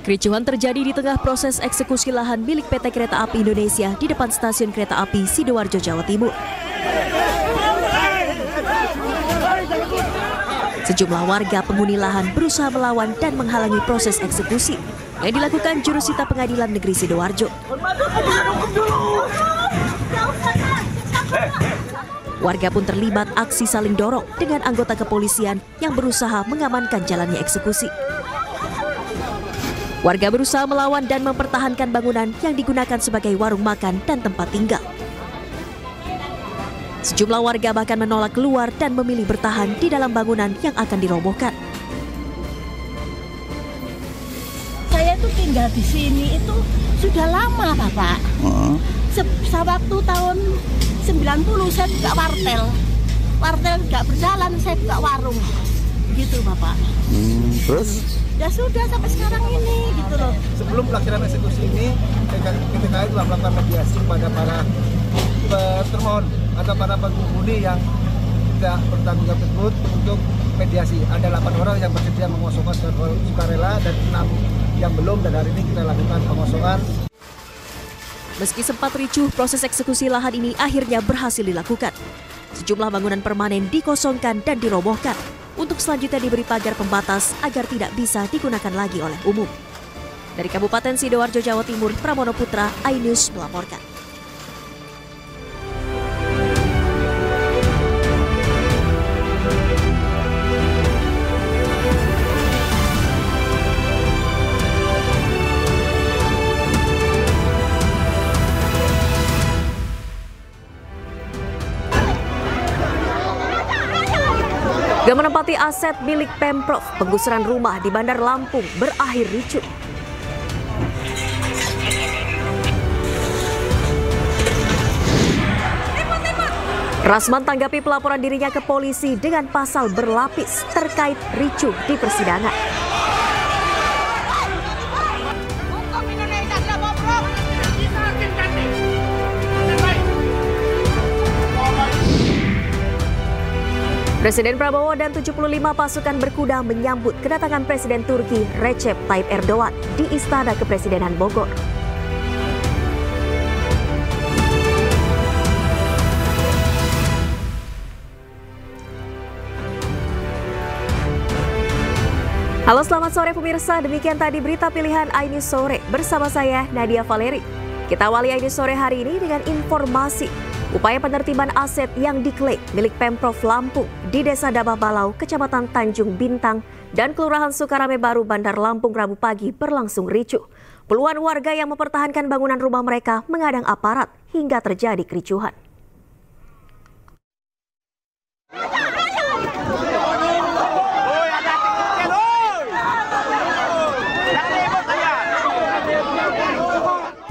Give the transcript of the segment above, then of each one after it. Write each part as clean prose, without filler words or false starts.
Kericuhan terjadi di tengah proses eksekusi lahan milik PT Kereta Api Indonesia di depan stasiun kereta api Sidoarjo, Jawa Timur. Sejumlah warga penghuni lahan berusaha melawan dan menghalangi proses eksekusi yang dilakukan jurusita Pengadilan Negeri Sidoarjo. Warga pun terlibat aksi saling dorong dengan anggota kepolisian yang berusaha mengamankan jalannya eksekusi. Warga berusaha melawan dan mempertahankan bangunan yang digunakan sebagai warung makan dan tempat tinggal. Sejumlah warga bahkan menolak keluar dan memilih bertahan di dalam bangunan yang akan dirobohkan. Saya tuh tinggal di sini itu sudah lama, Bapak. Sewaktu tahun 90 saya buka wartel. Wartel nggak berjalan, saya buka warung. Gitu, Bapak. Terus? Ya sudah sampai sekarang ini gitu loh. Sebelum pelaksanaan eksekusi ini, KPKI telah melakukan mediasi kepada para termohon atau para penghuni yang tidak bertanggung jawab tersebut untuk mediasi. Ada 8 orang yang bersedia mengosongkan sukarela dan 6 yang belum, dan hari ini kita lakukan pengosongan. Meski sempat ricuh, proses eksekusi lahan ini akhirnya berhasil dilakukan. Sejumlah bangunan permanen dikosongkan dan dirobohkan untuk selanjutnya diberi pagar pembatas agar tidak bisa digunakan lagi oleh umum. Dari Kabupaten Sidoarjo, Jawa Timur, Pramono Putra, iNews melaporkan. Gak menempati aset milik Pemprov, penggusuran rumah di Bandar Lampung berakhir ricuh. Rasman tanggapi pelaporan dirinya ke polisi dengan pasal berlapis terkait ricuh di persidangan. Presiden Prabowo dan 75 pasukan berkuda menyambut kedatangan Presiden Turki Recep Tayyip Erdogan di Istana Kepresidenan Bogor. Halo, selamat sore pemirsa. Demikian tadi berita pilihan iNews Sore bersama saya Nadia Valeri. Kita awali iNews Sore hari ini dengan informasi upaya penertiban aset yang diklaim milik Pemprov Lampung di Desa Dabah Balau, Kecamatan Tanjung Bintang, dan Kelurahan Sukarame Baru, Bandar Lampung Rabu pagi berlangsung ricuh. Puluhan warga yang mempertahankan bangunan rumah mereka menghadang aparat hingga terjadi kericuhan.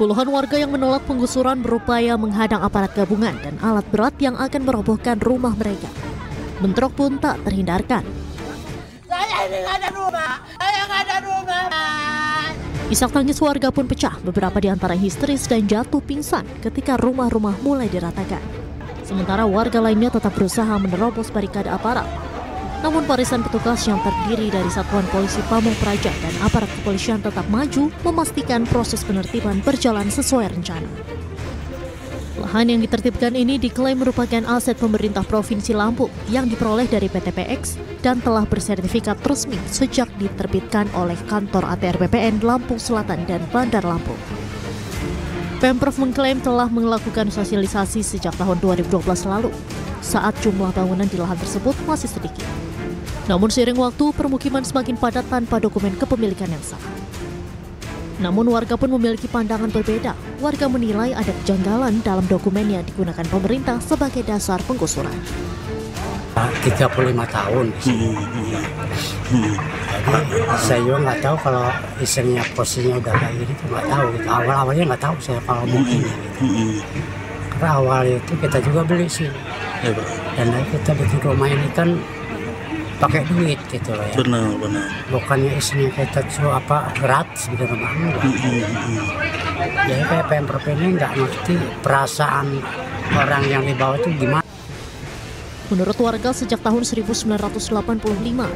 Puluhan warga yang menolak penggusuran berupaya menghadang aparat gabungan dan alat berat yang akan merobohkan rumah mereka. Bentrok pun tak terhindarkan. Saya ini nggak ada rumah, saya nggak ada rumah. Isak tangis warga pun pecah, beberapa di antara histeris dan jatuh pingsan ketika rumah-rumah mulai diratakan. Sementara warga lainnya tetap berusaha menerobos barikade aparat. Namun barisan petugas yang terdiri dari Satuan Polisi Pamung Praja dan aparat kepolisian tetap maju memastikan proses penertiban berjalan sesuai rencana. Lahan yang ditertibkan ini diklaim merupakan aset pemerintah Provinsi Lampung yang diperoleh dari PT PX dan telah bersertifikat resmi sejak diterbitkan oleh kantor ATR BPN Lampung Selatan dan Bandar Lampung. Pemprov mengklaim telah melakukan sosialisasi sejak tahun 2012 lalu, saat jumlah bangunan di lahan tersebut masih sedikit. Namun seiring waktu, permukiman semakin padat tanpa dokumen kepemilikan yang sah. Namun warga pun memiliki pandangan berbeda. Warga menilai ada kejanggalan dalam dokumen yang digunakan pemerintah sebagai dasar penggusuran. 35 tahun. Jadi saya juga nggak tahu kalau istrinya posisinya udah kayak gini, nggak tahu. Awal-awalnya nggak tahu saya kalau mau ini. Karena awal itu kita juga beli sih. Dan kita bikin rumah ini kan pakai duit gitu loh ya. Benar. Bukannya isinya kita cuma gratis gitu rumah enggak. Jadi kayak Pemprov ini nggak ngerti perasaan orang yang di bawah itu gimana. Menurut warga, sejak tahun 1985,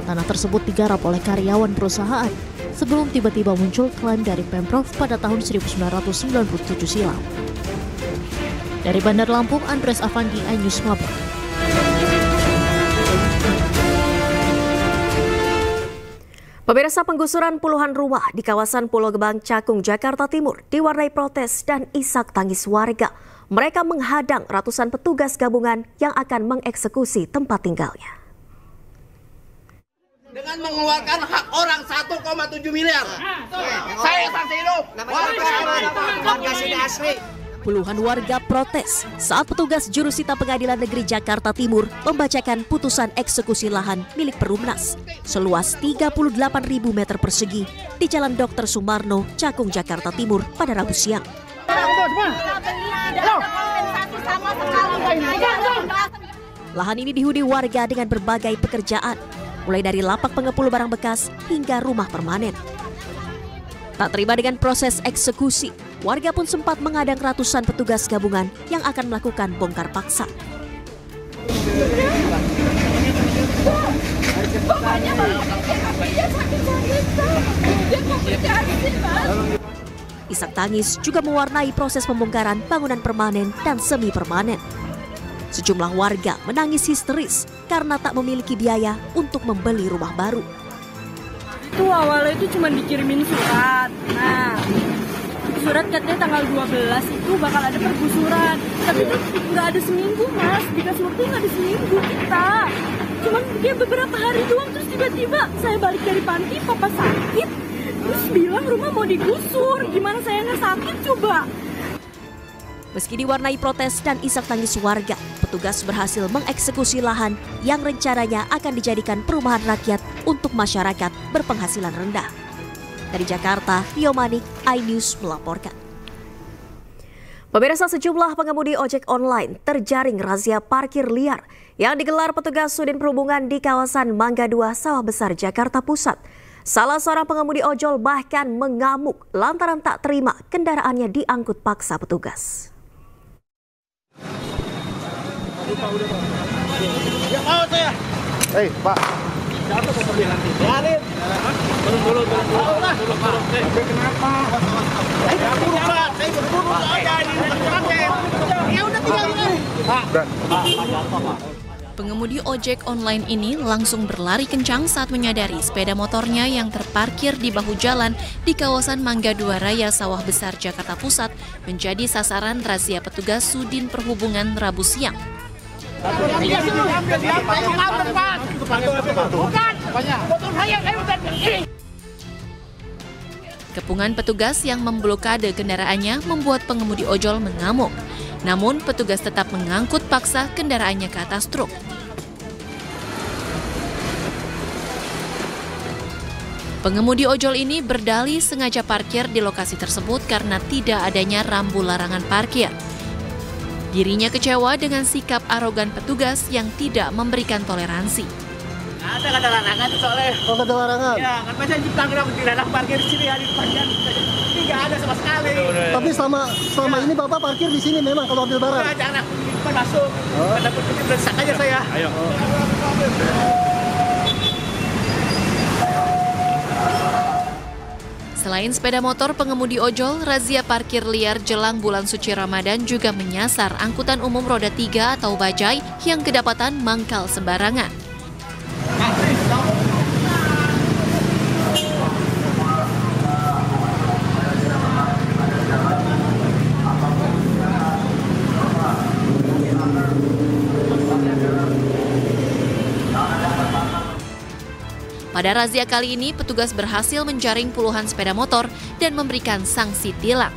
tanah tersebut digarap oleh karyawan perusahaan sebelum tiba-tiba muncul klaim dari Pemprov pada tahun 1997 silam. Dari Bandar Lampung, Andres Avandi, iNews melaporkan. Pemirsa, penggusuran puluhan rumah di kawasan Pulau Gebang, Cakung, Jakarta Timur diwarnai protes dan isak tangis warga. Mereka menghadang ratusan petugas gabungan yang akan mengeksekusi tempat tinggalnya. Dengan mengeluarkan hak orang 1,7 miliar. Saya saksi hidup. Warga sini asli. Puluhan warga protes saat petugas jurusita Pengadilan Negeri Jakarta Timur membacakan putusan eksekusi lahan milik Perumnas seluas 38.000 meter persegi di Jalan Dr. Sumarno, Cakung, Jakarta Timur pada Rabu siang. Lahan ini dihuni warga dengan berbagai pekerjaan, mulai dari lapak pengepul barang bekas hingga rumah permanen. Tak terima dengan proses eksekusi, warga pun sempat menghadang ratusan petugas gabungan yang akan melakukan bongkar paksa. Isak tangis juga mewarnai proses pembongkaran bangunan permanen dan semi permanen. Sejumlah warga menangis histeris karena tak memiliki biaya untuk membeli rumah baru. Itu awalnya itu cuma dikirimin surat. Nah, surat katanya tanggal 12 itu bakal ada pergusuran. Tapi itu nggak ada seminggu, Mas. Dikasih waktu nggak ada seminggu kita. Cuman dia beberapa hari doang, terus tiba-tiba saya balik dari panti, papa sakit. Terus bilang rumah mau digusur. Gimana saya nggak sakit coba? Meski diwarnai protes dan isak tangis warga, petugas berhasil mengeksekusi lahan yang rencananya akan dijadikan perumahan rakyat untuk masyarakat berpenghasilan rendah. Dari Jakarta, Rio Manik, iNews melaporkan. Pemirsa, sejumlah pengemudi ojek online terjaring razia parkir liar yang digelar petugas Sudin Perhubungan di kawasan Mangga 2, Sawah Besar, Jakarta Pusat. Salah seorang pengemudi ojol bahkan mengamuk lantaran tak terima kendaraannya diangkut paksa petugas. Ya mau saya. Hei, Pak. Jatuh ke mobil nanti. Biarin. Turun dulu. Tapi kenapa? Saya berburu, Pak. Saya berburu aja ini. Ya udah tinggal ini. Pak. Pengemudi ojek online ini langsung berlari kencang saat menyadari sepeda motornya yang terparkir di bahu jalan di kawasan Mangga 2 Raya, Sawah Besar, Jakarta Pusat menjadi sasaran razia petugas Sudin Perhubungan Rabu siang. Kepungan petugas yang memblokade kendaraannya membuat pengemudi ojol mengamuk. Namun petugas tetap mengangkut paksa kendaraannya ke atas truk. Pengemudi ojol ini berdalih sengaja parkir di lokasi tersebut karena tidak adanya rambu larangan parkir. Dirinya kecewa dengan sikap arogan petugas yang tidak memberikan toleransi. Ada larangan soalnya. Oh, ada larangan? Ya, kan masa Jepang dilarang parkir di sini hari parkir. Tidak ada sama sekali. Tapi selama ini Bapak parkir di sini memang kalau ambil barang? Nah, jangan masuk. Pada putih berdesak aja saya. Ayo. Selain sepeda motor pengemudi ojol, razia parkir liar jelang bulan suci Ramadan juga menyasar angkutan umum roda 3 atau bajai yang kedapatan mangkal sembarangan. Pada razia kali ini, petugas berhasil menjaring puluhan sepeda motor dan memberikan sanksi tilang.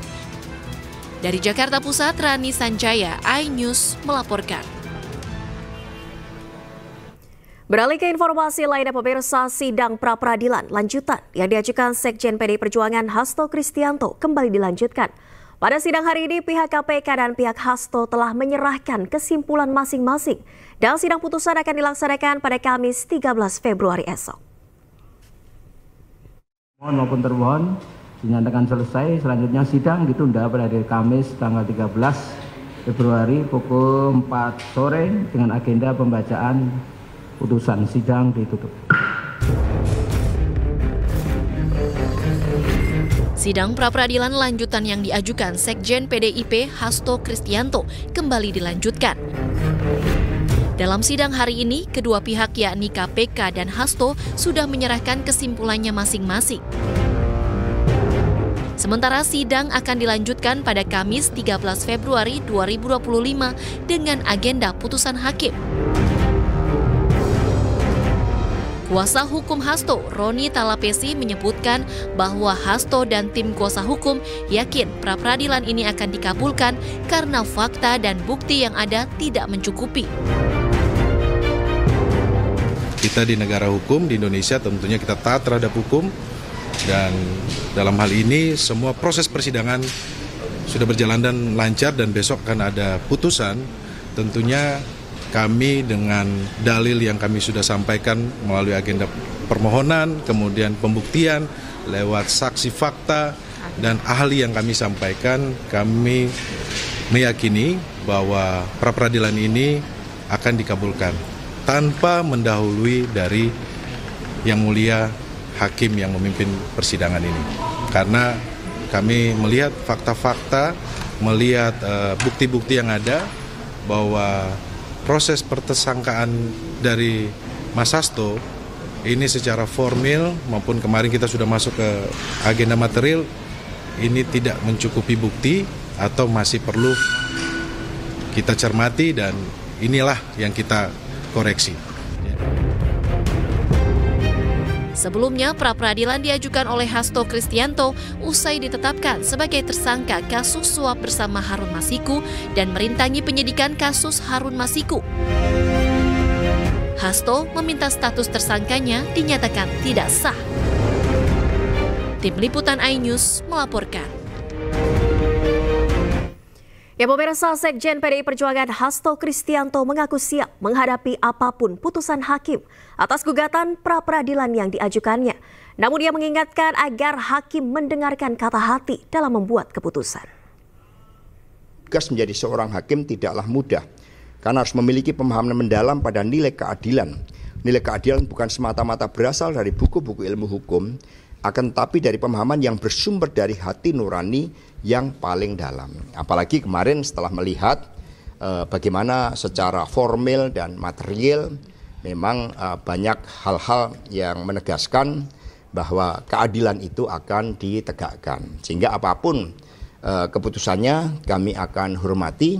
Dari Jakarta Pusat, Rani Sanjaya, iNews melaporkan. Beralih ke informasi lainnya, pemirsa, sidang pra-peradilan lanjutan yang diajukan Sekjen PDI Perjuangan Hasto Kristianto kembali dilanjutkan. Pada sidang hari ini, pihak KPK dan pihak Hasto telah menyerahkan kesimpulan masing-masing dan sidang putusan akan dilaksanakan pada Kamis 13 Februari esok. Mohon maupun termohon dinyatakan selesai, selanjutnya sidang ditunda pada hari Kamis tanggal 13 Februari pukul 4 sore dengan agenda pembacaan putusan. Sidang ditutup. Sidang pra-peradilan lanjutan yang diajukan Sekjen PDIP Hasto Kristianto kembali dilanjutkan. Dalam sidang hari ini, kedua pihak yakni KPK dan Hasto sudah menyerahkan kesimpulannya masing-masing. Sementara sidang akan dilanjutkan pada Kamis 13 Februari 2025 dengan agenda putusan hakim. Kuasa hukum Hasto, Roni Talapesi, menyebutkan bahwa Hasto dan tim kuasa hukum yakin pra-peradilan ini akan dikabulkan karena fakta dan bukti yang ada tidak mencukupi. Kita di negara hukum, di Indonesia tentunya kita taat terhadap hukum. Dan dalam hal ini semua proses persidangan sudah berjalan dan lancar dan besok akan ada putusan. Tentunya kami dengan dalil yang kami sudah sampaikan melalui agenda permohonan, kemudian pembuktian lewat saksi fakta dan ahli yang kami sampaikan, kami meyakini bahwa pra-peradilan ini akan dikabulkan tanpa mendahului dari Yang Mulia Hakim yang memimpin persidangan ini. Karena kami melihat fakta-fakta, melihat bukti-bukti yang ada bahwa proses pertersangkaan dari Mas Hasto ini secara formil maupun kemarin kita sudah masuk ke agenda material ini tidak mencukupi bukti atau masih perlu kita cermati dan inilah yang kita koreksi. Sebelumnya, pra-peradilan diajukan oleh Hasto Kristianto usai ditetapkan sebagai tersangka kasus suap bersama Harun Masiku dan merintangi penyidikan kasus Harun Masiku. Hasto meminta status tersangkanya dinyatakan tidak sah. Tim Liputan iNews melaporkan. Ya, pemirsa, Sekjen PDI Perjuangan Hasto Kristianto mengaku siap menghadapi apapun putusan hakim atas gugatan pra-peradilan yang diajukannya. Namun dia mengingatkan agar hakim mendengarkan kata hati dalam membuat keputusan. Tugas menjadi seorang hakim tidaklah mudah, karena harus memiliki pemahaman mendalam pada nilai keadilan. Nilai keadilan bukan semata-mata berasal dari buku-buku ilmu hukum, akan tetapi dari pemahaman yang bersumber dari hati nurani yang paling dalam. Apalagi kemarin setelah melihat bagaimana secara formil dan material memang banyak hal-hal yang menegaskan bahwa keadilan itu akan ditegakkan. Sehingga apapun keputusannya kami akan hormati,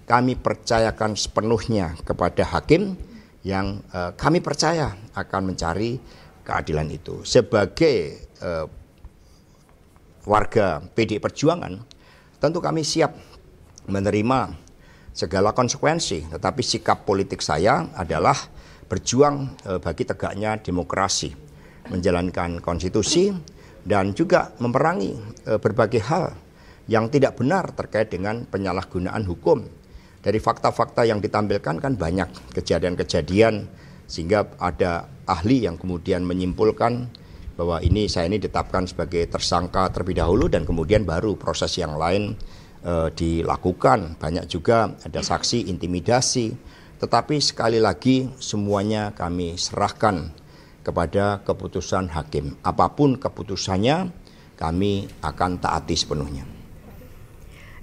kami percayakan sepenuhnya kepada hakim yang kami percaya akan mencari keadilan itu. Sebagai warga PDI Perjuangan, tentu kami siap menerima segala konsekuensi, tetapi sikap politik saya adalah berjuang bagi tegaknya demokrasi, menjalankan konstitusi, dan juga memerangi berbagai hal yang tidak benar terkait dengan penyalahgunaan hukum. Dari fakta-fakta yang ditampilkan kan banyak kejadian-kejadian, sehingga ada ahli yang kemudian menyimpulkan bahwa saya ini ditetapkan sebagai tersangka terlebih dahulu dan kemudian baru proses yang lain dilakukan. Banyak juga ada saksi intimidasi, tetapi sekali lagi semuanya kami serahkan kepada keputusan hakim. Apapun keputusannya kami akan taati sepenuhnya.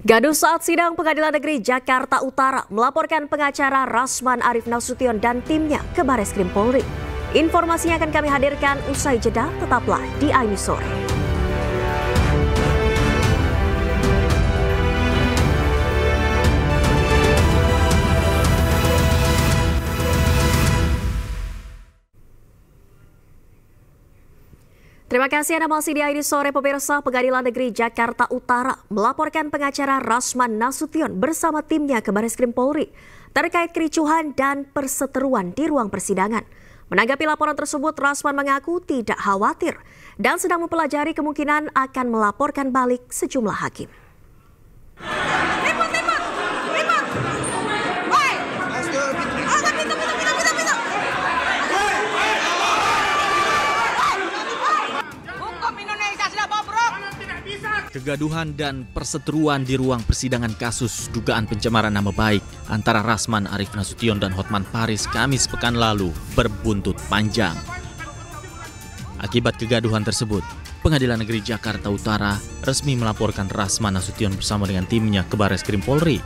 Gaduh saat sidang Pengadilan Negeri Jakarta Utara melaporkan pengacara Rasman Arif Nasution dan timnya ke Bareskrim Polri. Informasinya akan kami hadirkan usai jeda, tetaplah di iNews Sore. Terima kasih Anda masih di iNews Sore. Pemirsa, Pengadilan Negeri Jakarta Utara melaporkan pengacara Rasman Nasution bersama timnya ke Bareskrim Polri terkait kericuhan dan perseteruan di ruang persidangan. Menanggapi laporan tersebut, Rasman mengaku tidak khawatir dan sedang mempelajari kemungkinan akan melaporkan balik sejumlah hakim. Hukum Indonesia sudah bobrok. Tidak bisa Kegaduhan dan perseteruan di ruang persidangan kasus dugaan pencemaran nama baik antara Rasman Arief Nasution dan Hotman Paris Kamis pekan lalu berbuntut panjang. Akibat kegaduhan tersebut, Pengadilan Negeri Jakarta Utara resmi melaporkan Rasman Nasution bersama dengan timnya ke Barreskrim Polri.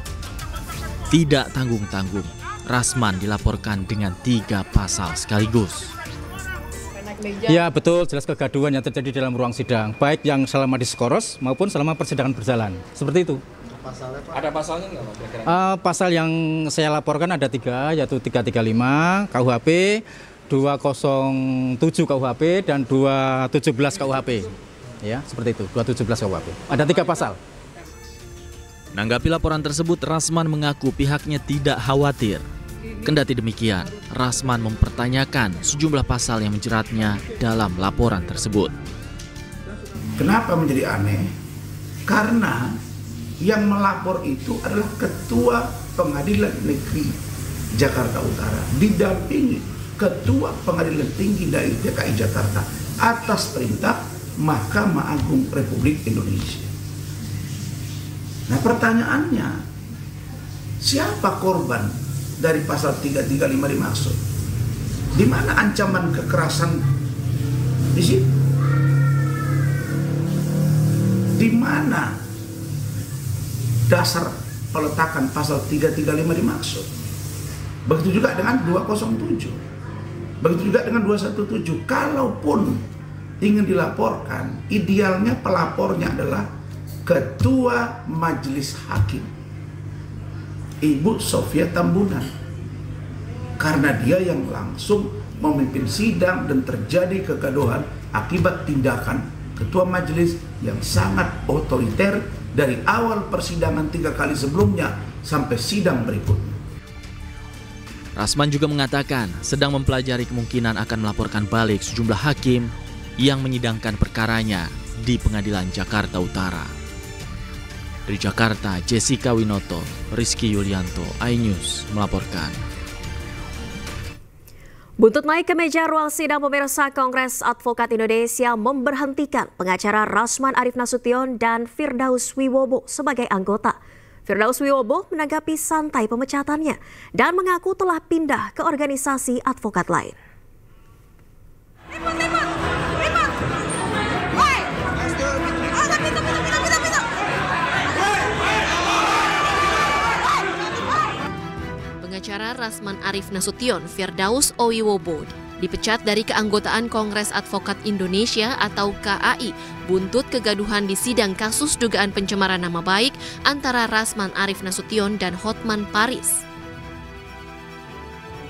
Tidak tanggung-tanggung, Rasman dilaporkan dengan 3 pasal sekaligus. Ya betul, jelas kegaduhan yang terjadi dalam ruang sidang, baik yang selama diskoros maupun selama persidangan berjalan. Seperti itu. Ada pasalnya nggak Pak? Pasal yang saya laporkan ada 3, yaitu 335 KUHP, 207 KUHP, dan 217 KUHP. Ya, seperti itu, 217 KUHP. Ada 3 pasal. Menanggapi laporan tersebut, Rasman mengaku pihaknya tidak khawatir. Kendati demikian, Rasman mempertanyakan sejumlah pasal yang menjeratnya dalam laporan tersebut. Kenapa menjadi aneh? Karena yang melapor itu adalah Ketua Pengadilan Negeri Jakarta Utara, didampingi Ketua Pengadilan Tinggi dari DKI Jakarta atas perintah Mahkamah Agung Republik Indonesia. Nah pertanyaannya, siapa korban dari pasal 335 dimaksud? Di mana ancaman kekerasan di situ? Di mana dasar peletakan pasal 335 dimaksud? Begitu juga dengan 207. Begitu juga dengan 217. Kalaupun ingin dilaporkan, idealnya pelapornya adalah Ketua Majelis Hakim, Ibu Sofia Tambunan, karena dia yang langsung memimpin sidang dan terjadi kegaduhan akibat tindakan ketua majelis yang sangat otoriter dari awal persidangan 3 kali sebelumnya sampai sidang berikutnya. Rasman juga mengatakan sedang mempelajari kemungkinan akan melaporkan balik sejumlah hakim yang menyidangkan perkaranya di Pengadilan Jakarta Utara. Dari Jakarta, Jessica Winoto, Rizky Yulianto, iNews melaporkan. Buntut naik ke meja ruang sidang pemirsa, Kongres Advokat Indonesia memberhentikan pengacara Rasman Arief Nasution dan Firdaus Wiwobo sebagai anggota. Firdaus Wiwobo menanggapi santai pemecatannya dan mengaku telah pindah ke organisasi advokat lain. Pengacara Rasman Arief Nasution, Firdaus Wiwobo, dipecat dari keanggotaan Kongres Advokat Indonesia atau KAI buntut kegaduhan di sidang kasus dugaan pencemaran nama baik antara Rasman Arief Nasution dan Hotman Paris.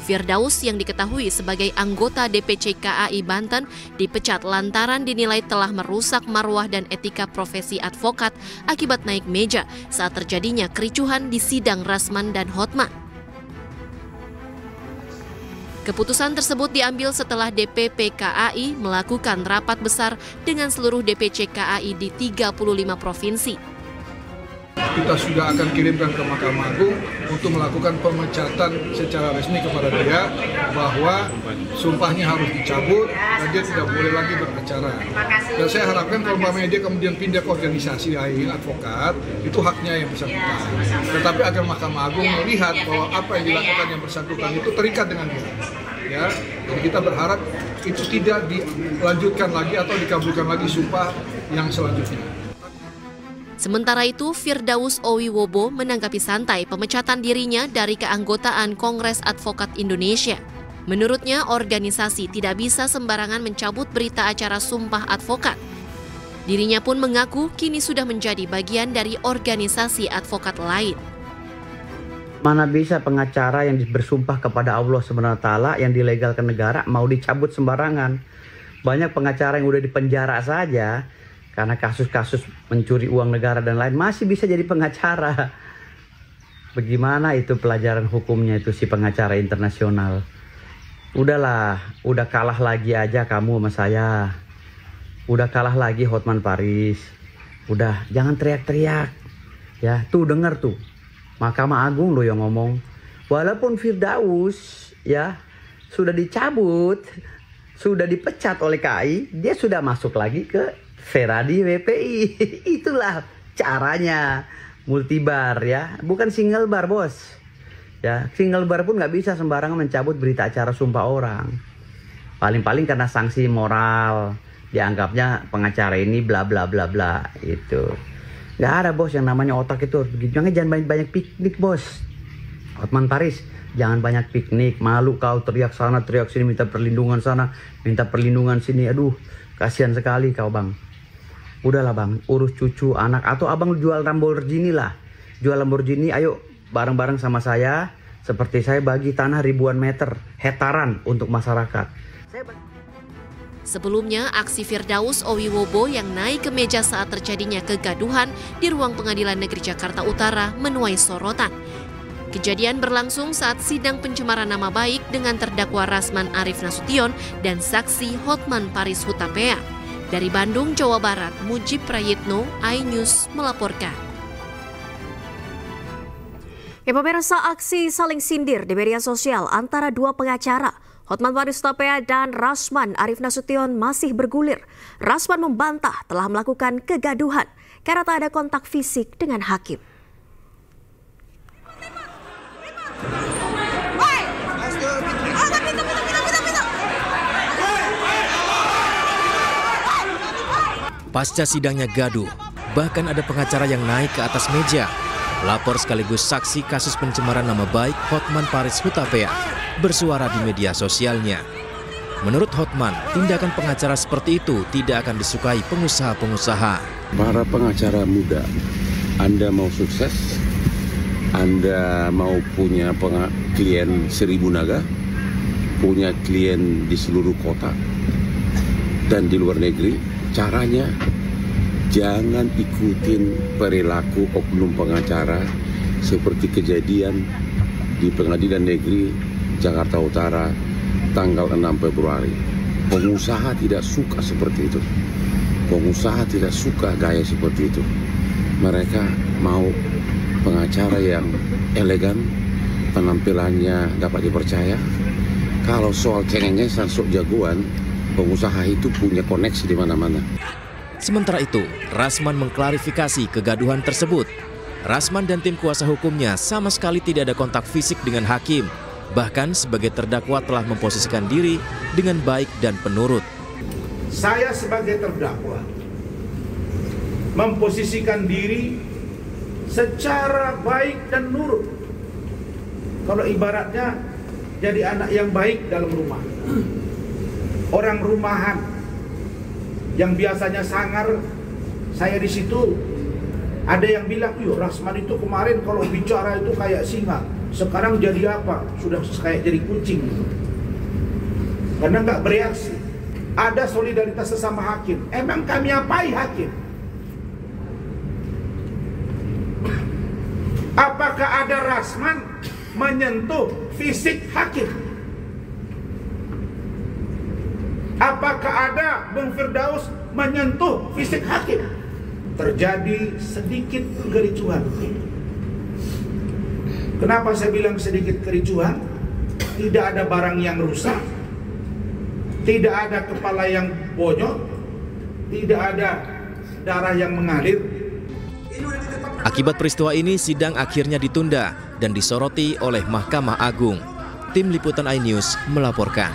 Firdaus yang diketahui sebagai anggota DPC KAI Banten dipecat lantaran dinilai telah merusak marwah dan etika profesi advokat akibat naik meja saat terjadinya kericuhan di sidang Rasman dan Hotman. Keputusan tersebut diambil setelah DPP KAI melakukan rapat besar dengan seluruh DPC KAI di 35 provinsi. Kita sudah akan kirimkan ke Mahkamah Agung untuk melakukan pemecatan secara resmi kepada dia bahwa sumpahnya harus dicabut dan dia tidak boleh lagi beracara. Dan saya harapkan kalau dia kemudian pindah ke organisasi lain advokat, itu haknya yang bersangkutan. Tetapi agar Mahkamah Agung melihat bahwa apa yang dilakukan yang bersangkutan itu terikat dengan dia. Ya, jadi kita berharap itu tidak dilanjutkan lagi atau dikabulkan lagi sumpah yang selanjutnya. Sementara itu, Firdaus Wiwobo menanggapi santai pemecatan dirinya dari keanggotaan Kongres Advokat Indonesia. Menurutnya, organisasi tidak bisa sembarangan mencabut berita acara sumpah advokat. Dirinya pun mengaku kini sudah menjadi bagian dari organisasi advokat lain. Mana bisa pengacara yang bersumpah kepada Allah SWT yang dilegalkan negara mau dicabut sembarangan. Banyak pengacara yang udah dipenjara saja karena kasus-kasus mencuri uang negara dan lain masih bisa jadi pengacara. Bagaimana itu pelajaran hukumnya itu si pengacara internasional? Udahlah, udah kalah lagi aja kamu sama saya. Udah kalah lagi Hotman Paris. Udah, jangan teriak-teriak. Ya, tuh dengar tuh. Mahkamah Agung loh yang ngomong. Walaupun Firdaus ya sudah dicabut, sudah dipecat oleh KAI, dia sudah masuk lagi ke Feradi WPI. Itulah caranya multibar ya, bukan single bar bos. Ya, single bar pun nggak bisa sembarangan mencabut berita acara sumpah orang. Paling-paling karena sanksi moral, dianggapnya pengacara ini bla bla bla bla itu. Nggak ada bos yang namanya otak itu begitu. Jangan banyak piknik bos. Hotman Paris, jangan banyak piknik. Malu kau teriak sana teriak sini, minta perlindungan sana, minta perlindungan sini. Aduh, kasihan sekali kau bang. Udahlah bang, urus cucu, anak, atau abang jual Lamborghini lah. Jual Lamborghini, ayo bareng-bareng sama saya. Seperti saya bagi tanah ribuan meter, hektaran untuk masyarakat. Sebelumnya, aksi Firdaus Owiwobo yang naik ke meja saat terjadinya kegaduhan di ruang Pengadilan Negeri Jakarta Utara menuai sorotan. Kejadian berlangsung saat sidang pencemaran nama baik dengan terdakwa Rasman Arif Nasution dan saksi Hotman Paris Hutapea. Dari Bandung, Jawa Barat, Mujib Prayitno, iNews melaporkan. Ya pemirsa, aksi saling sindir di media sosial antara dua pengacara, Hotman Paris Hutapea dan Rasman Arif Nasution masih bergulir. Rasman membantah telah melakukan kegaduhan karena tak ada kontak fisik dengan hakim. Pasca sidangnya gaduh, bahkan ada pengacara yang naik ke atas meja. Pelapor sekaligus saksi kasus pencemaran nama baik Hotman Paris Hutapea bersuara di media sosialnya. Menurut Hotman, tindakan pengacara seperti itu tidak akan disukai pengusaha-pengusaha. Para pengacara muda, Anda mau sukses, Anda mau punya klien 1000 naga, punya klien di seluruh kota dan di luar negeri, caranya jangan ikutin perilaku oknum pengacara seperti kejadian di Pengadilan Negeri Jakarta Utara tanggal 6 Februari. Pengusaha tidak suka seperti itu. Pengusaha tidak suka gaya seperti itu. Mereka mau pengacara yang elegan, penampilannya dapat dipercaya. Kalau soal cengengesan, sok jagoan, pengusaha itu punya koneksi di mana-mana. Sementara itu, Rasman mengklarifikasi kegaduhan tersebut. Rasman dan tim kuasa hukumnya sama sekali tidak ada kontak fisik dengan hakim. Bahkan sebagai terdakwa telah memposisikan diri dengan baik dan penurut. Saya sebagai terdakwa memposisikan diri secara baik dan nurut. Kalau ibaratnya jadi anak yang baik dalam rumah. Orang rumahan yang biasanya sangar, saya di situ ada yang bilang, "Yuk, Rasman itu kemarin kalau bicara itu kayak singa, sekarang jadi apa? Sudah kayak jadi kucing." Karena nggak bereaksi. Ada solidaritas sesama hakim. Emang kami apai hakim? Apakah ada Rasman menyentuh fisik hakim? Apakah ada Bung Firdaus menyentuh fisik hakim? Terjadi sedikit kericuhan. Kenapa saya bilang sedikit kericuhan? Tidak ada barang yang rusak, tidak ada kepala yang bonyok, tidak ada darah yang mengalir. Akibat peristiwa ini, sidang akhirnya ditunda dan disoroti oleh Mahkamah Agung. Tim Liputan iNews melaporkan.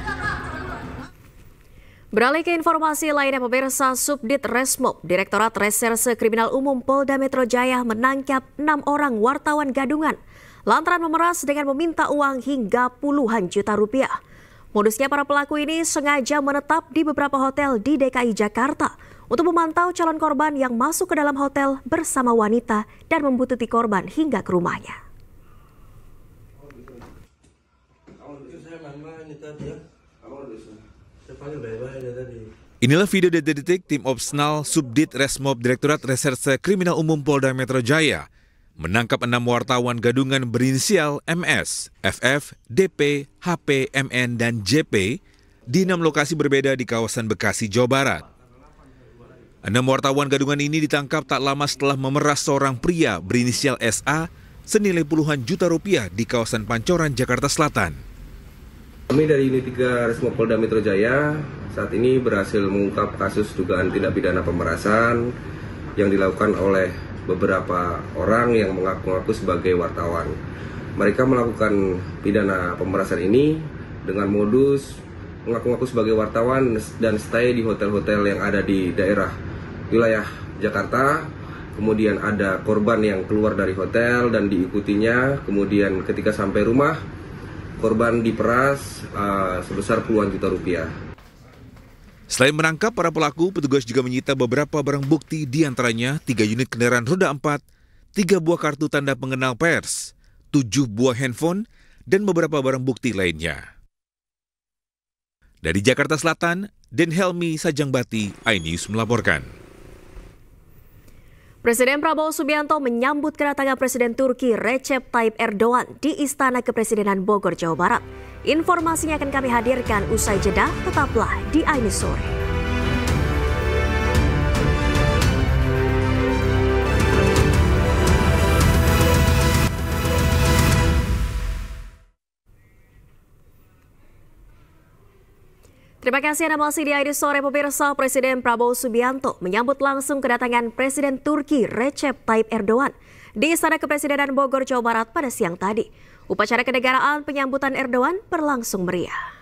Beralih ke informasi lainnya, pemirsa, Subdit Resmob, Direktorat Reserse Kriminal Umum Polda Metro Jaya menangkap 6 orang wartawan gadungan lantaran memeras dengan meminta uang hingga puluhan juta rupiah. Modusnya para pelaku ini sengaja menetap di beberapa hotel di DKI Jakarta untuk memantau calon korban yang masuk ke dalam hotel bersama wanita dan membuntuti korban hingga ke rumahnya. Inilah video detik-detik tim Opsnal Subdit Resmob Direktorat Reserse Kriminal Umum Polda Metro Jaya menangkap 6 wartawan gadungan berinisial MS, FF, DP, HP, MN, dan JP di 6 lokasi berbeda di kawasan Bekasi, Jawa Barat. 6 wartawan gadungan ini ditangkap tak lama setelah memeras seorang pria berinisial SA senilai puluhan juta rupiah di kawasan Pancoran, Jakarta Selatan. Kami dari Unit 3 Resmob Polda Metro Jaya saat ini berhasil mengungkap kasus dugaan tindak pidana pemerasan yang dilakukan oleh beberapa orang yang mengaku-ngaku sebagai wartawan. Mereka melakukan pidana pemerasan ini dengan modus mengaku-ngaku sebagai wartawan dan stay di hotel-hotel yang ada di daerah wilayah Jakarta. Kemudian ada korban yang keluar dari hotel dan diikutinya. Kemudian ketika sampai rumah, korban diperas sebesar puluhan juta rupiah. Selain menangkap para pelaku, petugas juga menyita beberapa barang bukti, diantaranya 3 unit kendaraan roda 4, 3 buah kartu tanda pengenal pers, 7 buah handphone, dan beberapa barang bukti lainnya. Dari Jakarta Selatan, Den Helmi Sajangbati, iNews melaporkan. Presiden Prabowo Subianto menyambut kedatangan Presiden Turki Recep Tayyip Erdogan di Istana Kepresidenan Bogor, Jawa Barat. Informasinya akan kami hadirkan usai jeda, tetaplah di iNews Sore. Terima kasih Anda masih di iNews Sore, pemirsa. Presiden Prabowo Subianto menyambut langsung kedatangan Presiden Turki Recep Tayyip Erdogan di Istana Kepresidenan Bogor, Jawa Barat pada siang tadi. Upacara kenegaraan penyambutan Erdogan berlangsung meriah.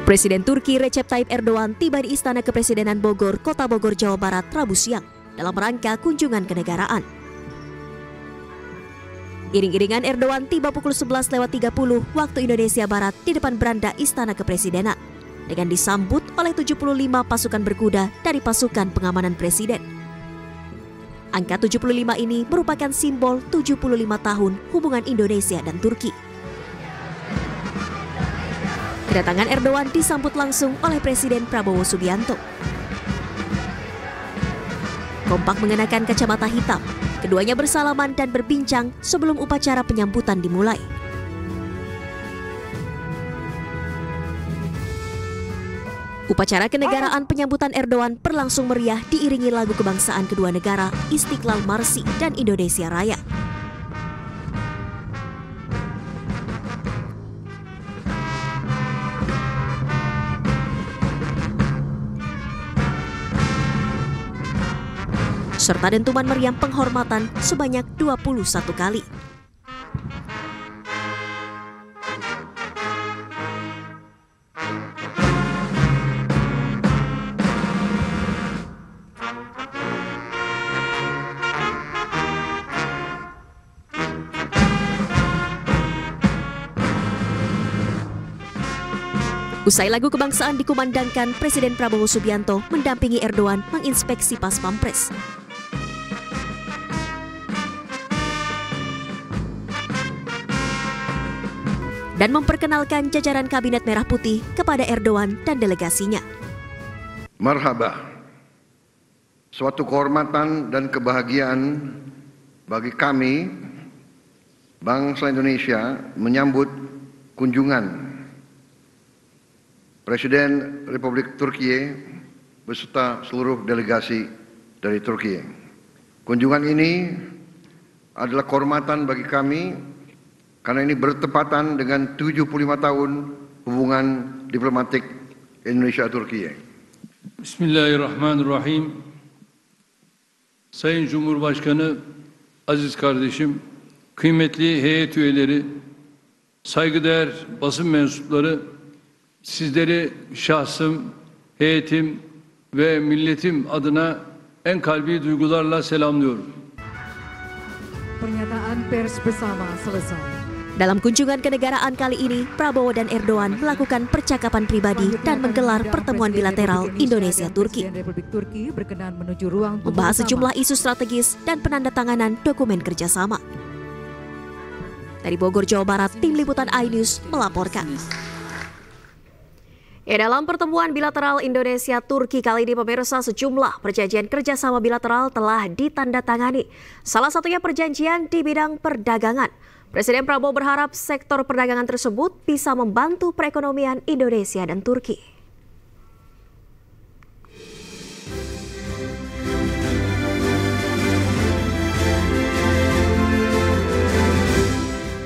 Presiden Turki Recep Tayyip Erdogan tiba di Istana Kepresidenan Bogor, Kota Bogor, Jawa Barat, Rabu siang dalam rangka kunjungan kenegaraan. Iring-iringan Erdogan tiba pukul 11.30 waktu Indonesia Barat di depan beranda Istana Kepresidenan dengan disambut oleh 75 pasukan berkuda dari pasukan pengamanan Presiden. Angka 75 ini merupakan simbol 75 tahun hubungan Indonesia dan Turki. Kedatangan Erdogan disambut langsung oleh Presiden Prabowo Subianto. Kompak mengenakan kacamata hitam, keduanya bersalaman dan berbincang sebelum upacara penyambutan dimulai. Upacara kenegaraan penyambutan Erdogan berlangsung meriah diiringi lagu kebangsaan kedua negara, Istiqlal Marsi dan Indonesia Raya. Serta dentuman meriam penghormatan sebanyak 21 kali. Usai lagu kebangsaan dikumandangkan, Presiden Prabowo Subianto mendampingi Erdogan menginspeksi Pas Pampres. Dan memperkenalkan jajaran Kabinet Merah Putih kepada Erdogan dan delegasinya. Marhaba, suatu kehormatan dan kebahagiaan bagi kami, bangsa Indonesia, menyambut kunjungan Presiden Republik Turki beserta seluruh delegasi dari Turki. Kunjungan ini adalah kehormatan bagi kami karena ini bertepatan dengan 75 tahun hubungan diplomatik Indonesia-Turkiye. Bismillahirrahmanirrahim. Sayın Cumhurbaşkanı, aziz kardeşim, kıymetli heyet üyeleri, saygıdeğer basın mensupları, sizleri şahsım, heyetim ve milletim adına en kalbi duygularla selamlıyorum. Pernyataan pers bersama selesai. Dalam kunjungan kenegaraan kali ini, Prabowo dan Erdogan melakukan percakapan pribadi dan menggelar pertemuan bilateral Indonesia-Turki. Membahas sejumlah isu strategis dan penandatanganan dokumen kerjasama. Dari Bogor, Jawa Barat, Tim Liputan iNews melaporkan. Dalam pertemuan bilateral Indonesia-Turki kali ini, pemirsa, sejumlah perjanjian kerjasama bilateral telah ditandatangani. Salah satunya perjanjian di bidang perdagangan. Presiden Prabowo berharap sektor perdagangan tersebut bisa membantu perekonomian Indonesia dan Turki.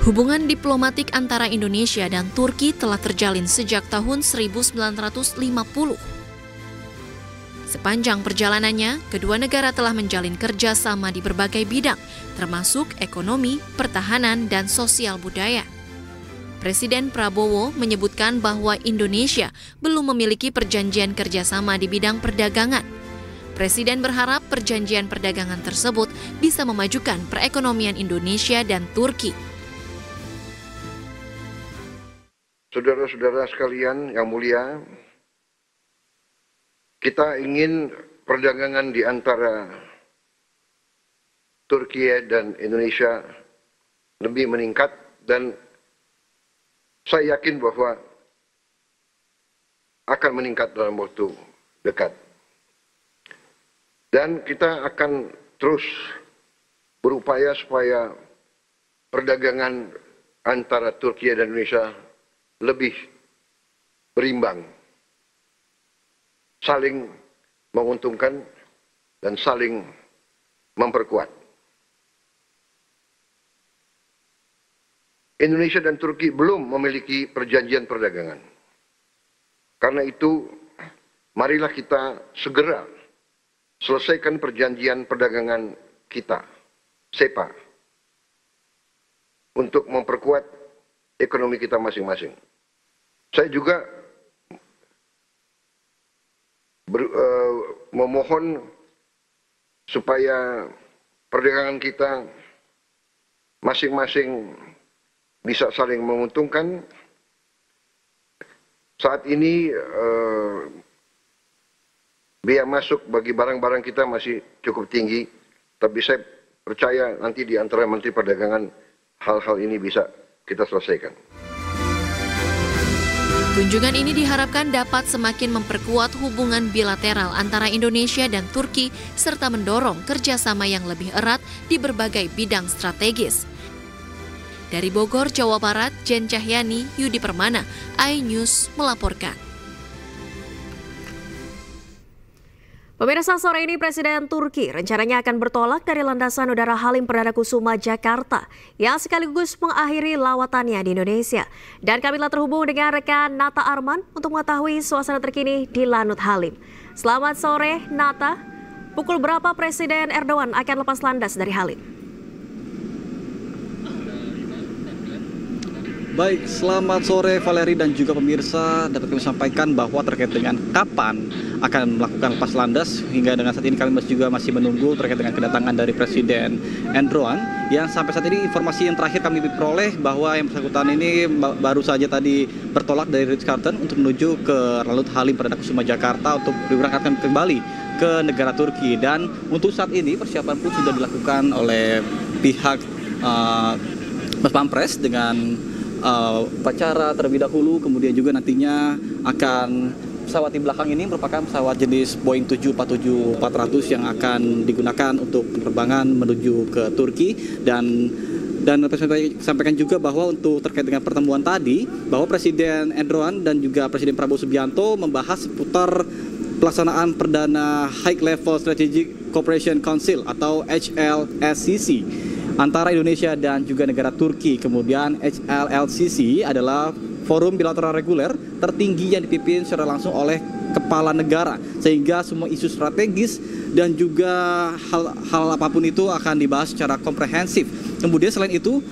Hubungan diplomatik antara Indonesia dan Turki telah terjalin sejak tahun 1950. Sepanjang perjalanannya, kedua negara telah menjalin kerjasama di berbagai bidang, termasuk ekonomi, pertahanan, dan sosial budaya. Presiden Prabowo menyebutkan bahwa Indonesia belum memiliki perjanjian kerjasama di bidang perdagangan. Presiden berharap perjanjian perdagangan tersebut bisa memajukan perekonomian Indonesia dan Turki. Saudara-saudara sekalian yang mulia, kita ingin perdagangan di antara Turki dan Indonesia lebih meningkat, dan saya yakin bahwa akan meningkat dalam waktu dekat. Dan kita akan terus berupaya supaya perdagangan antara Turki dan Indonesia lebih berimbang, saling menguntungkan dan saling memperkuat. Indonesia dan Turki belum memiliki perjanjian perdagangan. Karena itu, marilah kita segera selesaikan perjanjian perdagangan kita, SEPA, untuk memperkuat ekonomi kita masing-masing. Saya juga memohon supaya perdagangan kita masing-masing bisa saling menguntungkan. Saat ini biaya masuk bagi barang-barang kita masih cukup tinggi, tapi saya percaya nanti di antara Menteri Perdagangan hal-hal ini bisa kita selesaikan. Kunjungan ini diharapkan dapat semakin memperkuat hubungan bilateral antara Indonesia dan Turki serta mendorong kerjasama yang lebih erat di berbagai bidang strategis. Dari Bogor, Jawa Barat, Jen Cahyani, Yudi Permana, iNews melaporkan. Pemirsa, sore ini Presiden Turki rencananya akan bertolak dari landasan udara Halim Perdana Kusuma, Jakarta, yang sekaligus mengakhiri lawatannya di Indonesia. Dan kami telah terhubung dengan rekan Nata Arman untuk mengetahui suasana terkini di Lanut Halim. Selamat sore, Nata. Pukul berapa Presiden Erdogan akan lepas landas dari Halim? Baik, selamat sore Valeri dan juga pemirsa. Dapat kami sampaikan bahwa terkait dengan kapan akan melakukan lepas landas, hingga dengan saat ini kami juga masih menunggu terkait dengan kedatangan dari Presiden Erdogan. Yang sampai saat ini informasi yang terakhir kami peroleh bahwa yang bersangkutan ini baru saja tadi bertolak dari Ritz-Carlton untuk menuju ke Lanut Halim Perdana Kusuma, Jakarta untuk diberangkatkan kembali ke negara Turki. Dan untuk saat ini persiapan pun sudah dilakukan oleh pihak Mas Pampres dengan upacara terlebih dahulu, kemudian juga nantinya akan pesawat di belakang ini merupakan pesawat jenis Boeing 747-400 yang akan digunakan untuk penerbangan menuju ke Turki. Dan sampaikan juga bahwa untuk terkait dengan pertemuan tadi, bahwa Presiden Erdogan dan juga Presiden Prabowo Subianto membahas seputar pelaksanaan perdana High Level Strategic Cooperation Council atau HLSCC antara Indonesia dan juga negara Turki. Kemudian HLLCC adalah forum bilateral reguler tertinggi yang dipimpin secara langsung oleh kepala negara, sehingga semua isu strategis dan juga hal apapun itu akan dibahas secara komprehensif. Kemudian selain itu,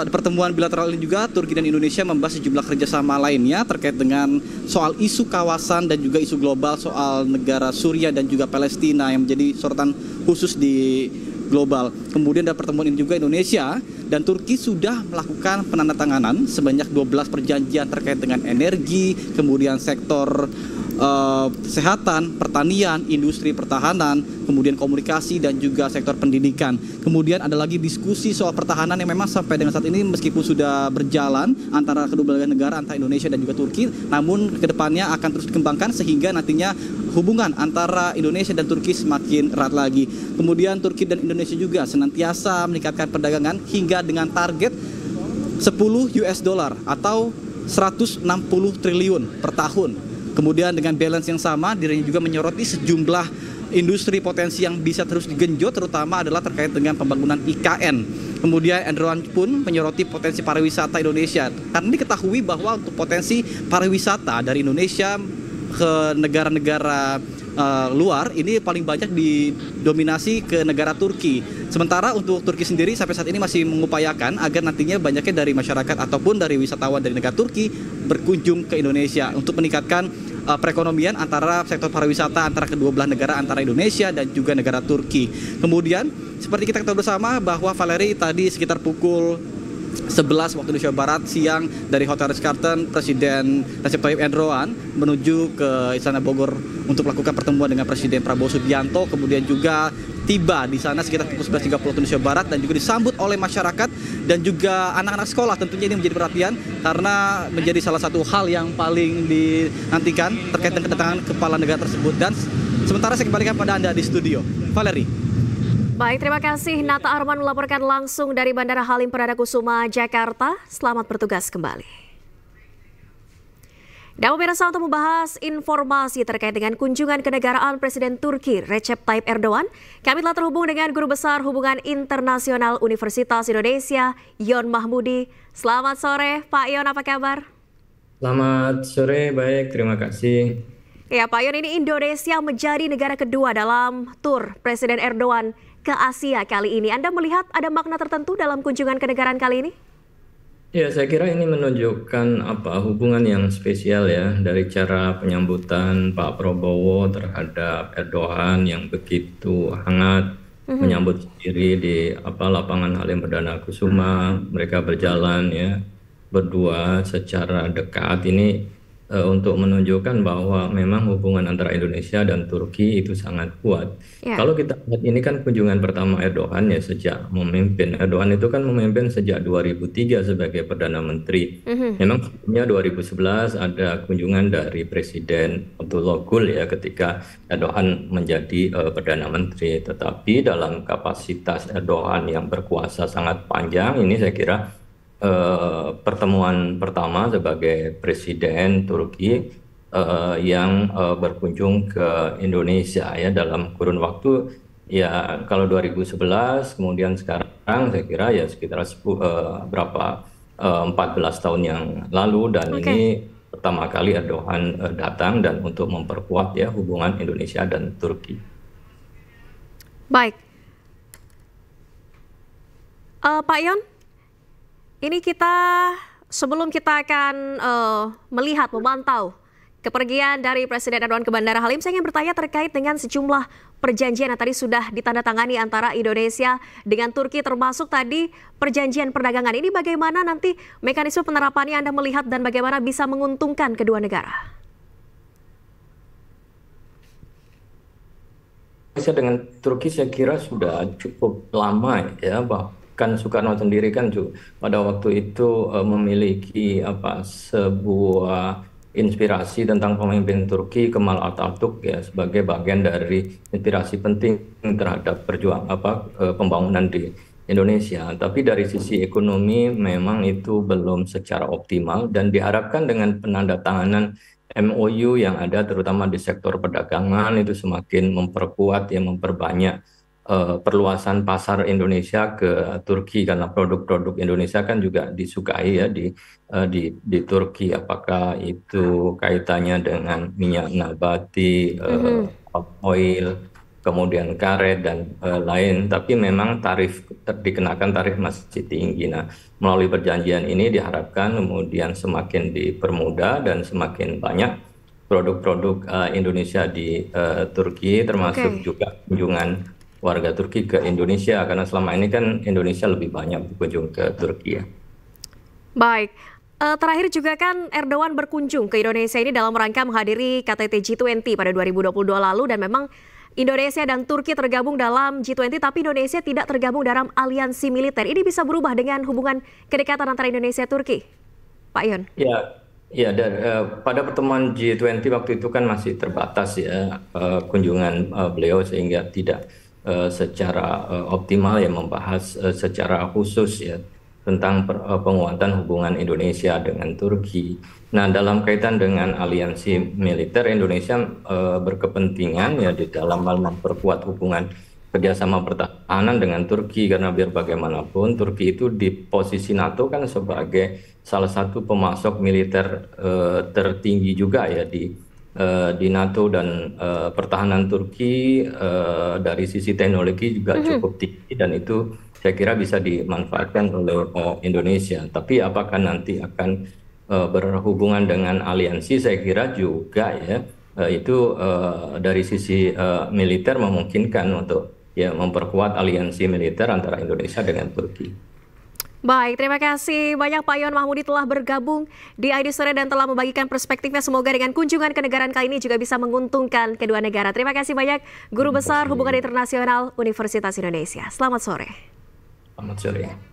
pertemuan bilateral ini juga Turki dan Indonesia membahas sejumlah kerjasama lainnya terkait dengan soal isu kawasan dan juga isu global soal negara Suriah dan juga Palestina yang menjadi sorotan khusus di global. Kemudian dalam pertemuan ini juga Indonesia dan Turki sudah melakukan penandatanganan sebanyak 12 perjanjian terkait dengan energi, kemudian sektor kesehatan, pertanian, industri pertahanan, kemudian komunikasi dan juga sektor pendidikan. Kemudian ada lagi diskusi soal pertahanan yang memang sampai dengan saat ini meskipun sudah berjalan antara kedua belah negara, antara Indonesia dan juga Turki, namun kedepannya akan terus dikembangkan sehingga nantinya hubungan antara Indonesia dan Turki semakin erat lagi. Kemudian Turki dan Indonesia juga senantiasa meningkatkan perdagangan hingga dengan target $10 atau 160 triliun per tahun. Kemudian dengan balance yang sama, dirinya juga menyoroti sejumlah industri potensi yang bisa terus digenjot, terutama adalah terkait dengan pembangunan IKN. Kemudian Erdogan pun menyoroti potensi pariwisata Indonesia. Karena diketahui bahwa untuk potensi pariwisata dari Indonesia ke negara-negara luar ini paling banyak didominasi ke negara Turki. Sementara untuk Turki sendiri sampai saat ini masih mengupayakan agar nantinya banyaknya dari masyarakat ataupun dari wisatawan dari negara Turki berkunjung ke Indonesia untuk meningkatkan perekonomian antara sektor pariwisata antara kedua belah negara, antara Indonesia dan juga negara Turki. Kemudian seperti kita ketahui bersama bahwa Valeri tadi sekitar pukul 11 waktu Indonesia Barat siang dari Hotel Ritz-Carlton, Presiden Recep Tayyip Erdogan menuju ke Istana Bogor untuk melakukan pertemuan dengan Presiden Prabowo Subianto. Kemudian juga tiba di sana sekitar pukul 11.30 waktu Indonesia Barat dan juga disambut oleh masyarakat dan juga anak-anak sekolah. Tentunya ini menjadi perhatian karena menjadi salah satu hal yang paling dinantikan terkait dengan kedatangan kepala negara tersebut. Dan sementara saya kembalikan pada Anda di studio. Valeri. Baik, terima kasih Nata Arman melaporkan langsung dari Bandara Halim Perdana Kusuma, Jakarta. Selamat bertugas kembali. Dan pemirsa, untuk membahas informasi terkait dengan kunjungan kenegaraan Presiden Turki Recep Tayyip Erdogan, kami telah terhubung dengan Guru Besar Hubungan Internasional Universitas Indonesia, Yon Mahmudi. Selamat sore, Pak Yon, apa kabar? Selamat sore, baik, terima kasih. Ya, Pak Yon, ini Indonesia menjadi negara kedua dalam tur Presiden Erdogan ke Asia kali ini. Anda melihat ada makna tertentu dalam kunjungan kenegaraan kali ini? Ya, saya kira ini menunjukkan hubungan yang spesial ya dari cara penyambutan Pak Prabowo terhadap Erdogan yang begitu hangat, menyambut sendiri di lapangan Halim Perdana Kusuma. Mereka berjalan ya berdua secara dekat ini untuk menunjukkan bahwa memang hubungan antara Indonesia dan Turki itu sangat kuat. Yeah. Kalau kita lihat ini kan kunjungan pertama Erdogan ya sejak memimpin. Erdogan itu kan memimpin sejak 2003 sebagai Perdana Menteri. Memang sebelumnya 2011 ada kunjungan dari Presiden Abdullah Gül ya ketika Erdogan menjadi Perdana Menteri. Tetapi dalam kapasitas Erdogan yang berkuasa sangat panjang ini saya kira pertemuan pertama sebagai Presiden Turki yang berkunjung ke Indonesia ya dalam kurun waktu ya kalau 2011 kemudian sekarang saya kira ya sekitar 14 tahun yang lalu dan ini pertama kali Erdogan datang dan untuk memperkuat ya hubungan Indonesia dan Turki. Baik, Pak Yon. Ini sebelum kita akan melihat, memantau kepergian dari Presiden Erdogan ke Bandara Halim, saya ingin bertanya terkait dengan sejumlah perjanjian yang tadi sudah ditandatangani antara Indonesia dengan Turki, termasuk tadi perjanjian perdagangan. Ini bagaimana nanti mekanisme penerapannya Anda melihat dan bagaimana bisa menguntungkan kedua negara? Indonesia dengan Turki saya kira sudah cukup lama ya, bahkan Soekarno sendiri kan pada waktu itu memiliki sebuah inspirasi tentang pemimpin Turki Kemal Atatürk ya sebagai bagian dari inspirasi penting terhadap pembangunan di Indonesia. Tapi dari sisi ekonomi memang itu belum secara optimal dan diharapkan dengan penandatanganan MOU yang ada terutama di sektor perdagangan itu semakin memperkuat ya memperbanyak perluasan pasar Indonesia ke Turki karena produk-produk Indonesia kan juga disukai ya di Turki, apakah itu kaitannya dengan minyak nabati, oil, kemudian karet dan lain, tapi memang dikenakan tarif masih tinggi. Nah, melalui perjanjian ini diharapkan kemudian semakin dipermudah dan semakin banyak produk-produk Indonesia di Turki, termasuk juga kunjungan warga Turki ke Indonesia, karena selama ini kan Indonesia lebih banyak berkunjung ke Turki ya. Baik, terakhir juga kan Erdogan berkunjung ke Indonesia ini dalam rangka menghadiri KTT G20 pada 2022 lalu dan memang Indonesia dan Turki tergabung dalam G20 tapi Indonesia tidak tergabung dalam aliansi militer. Ini bisa berubah dengan hubungan kedekatan antara Indonesia dan Turki, Pak Yon? Ya, dan pada pertemuan G20 waktu itu kan masih terbatas ya kunjungan beliau sehingga tidak secara optimal ya membahas secara khusus ya tentang penguatan hubungan Indonesia dengan Turki. Nah, dalam kaitan dengan aliansi militer, Indonesia berkepentingan ya di dalam hal memperkuat hubungan kerjasama pertahanan dengan Turki, karena biar bagaimanapun Turki itu di posisi NATO kan sebagai salah satu pemasok militer tertinggi juga ya di NATO, dan pertahanan Turki dari sisi teknologi juga cukup tinggi, dan itu saya kira bisa dimanfaatkan oleh Indonesia. Tapi apakah nanti akan berhubungan dengan aliansi, saya kira juga ya itu dari sisi militer memungkinkan untuk ya memperkuat aliansi militer antara Indonesia dengan Turki. Baik, terima kasih banyak Pak Yon Mahmudi telah bergabung di ID Sore dan telah membagikan perspektifnya. Semoga dengan kunjungan ke negara kali ini juga bisa menguntungkan kedua negara. Terima kasih banyak Guru Besar Hubungan Internasional Universitas Indonesia. Selamat sore. Selamat sore.